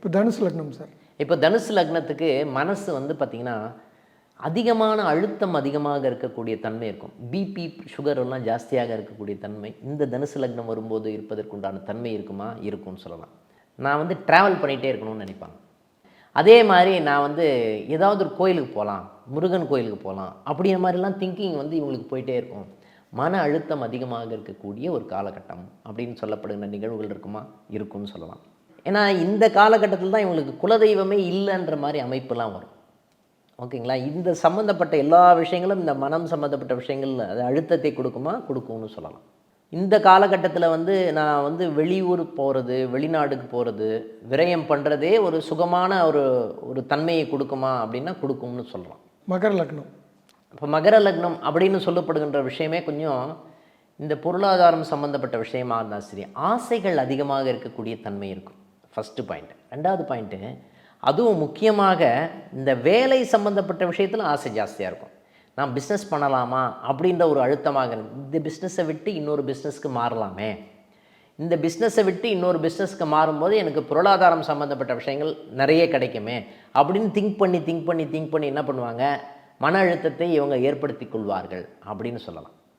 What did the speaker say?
இப்போ தனுசு லக்னம் சார். இப்போ தனுசு லக்னத்துக்கு மனசு வந்து பார்த்திங்கன்னா அதிகமான அழுத்தம் அதிகமாக இருக்கக்கூடிய தன்மை இருக்கும். பிபி சுகர் எல்லாம் ஜாஸ்தியாக இருக்கக்கூடிய தன்மை இந்த தனுசு லக்னம் வரும்போது இருப்பதற்குண்டான தன்மை இருக்குமா? இருக்கும்னு சொல்லலாம். நான் வந்து ட்ராவல் பண்ணிகிட்டே இருக்கணும்னு நினைப்பாங்க. அதே மாதிரி நான் வந்து ஏதாவது ஒரு கோயிலுக்கு போகலாம், முருகன் கோயிலுக்கு போகலாம் அப்படிங்கிற மாதிரிலாம் திங்கிங் வந்து இவங்களுக்கு போயிட்டே இருக்கும். மன அழுத்தம் அதிகமாக இருக்கக்கூடிய ஒரு காலகட்டம் அப்படின்னு சொல்லப்படுகிற நிகழ்வுகள் இருக்குமா? இருக்கும்னு சொல்லலாம். ஏன்னா இந்த காலகட்டத்தில் தான் இவங்களுக்கு குலதெய்வமே இல்லைன்ற மாதிரி அமைப்புலாம் வரும். ஓகேங்களா? இந்த சம்மந்தப்பட்ட எல்லா விஷயங்களும் இந்த மனம் சம்மந்தப்பட்ட விஷயங்கள் அது அழுத்தத்தை கொடுக்குமா? கொடுக்கும்னு சொல்லலாம். இந்த காலகட்டத்தில் வந்து நான் வந்து வெளியூர் போகிறது, வெளிநாடுக்கு போகிறது, விரயம் பண்ணுறதே ஒரு சுகமான ஒரு தன்மையை கொடுக்குமா அப்படின்னா கொடுக்கும்னு சொல்லலாம். மகர லக்னம். இப்போ மகர லக்னம் அப்படின்னு சொல்லப்படுகின்ற விஷயமே கொஞ்சம் இந்த பொருளாதாரம் சம்மந்தப்பட்ட விஷயமாக இருந்தால் சரி, ஆசைகள் அதிகமாக இருக்கக்கூடிய தன்மை இருக்கும். First point. ரெண்டாவது பாயிண்ட்டு, அதுவும் முக்கியமாக இந்த வேலை சம்மந்தப்பட்ட விஷயத்தில் ஆசை ஜாஸ்தியாக இருக்கும். நான் பிஸ்னஸ் பண்ணலாமா அப்படின்ற ஒரு அழுத்தமாக, இந்த பிஸ்னஸை விட்டு இன்னொரு பிஸ்னஸ்க்கு மாறலாமே, இந்த பிஸ்னஸை விட்டு இன்னொரு பிஸ்னஸ்க்கு மாறும்போது எனக்கு பொருளாதாரம் சம்மந்தப்பட்ட விஷயங்கள் நிறைய கிடைக்குமே அப்படின்னு திங்க் பண்ணி என்ன பண்ணுவாங்க, மன அழுத்தத்தை இவங்க ஏற்படுத்தி கொள்வார்கள் அப்படின்னு சொல்லலாம்.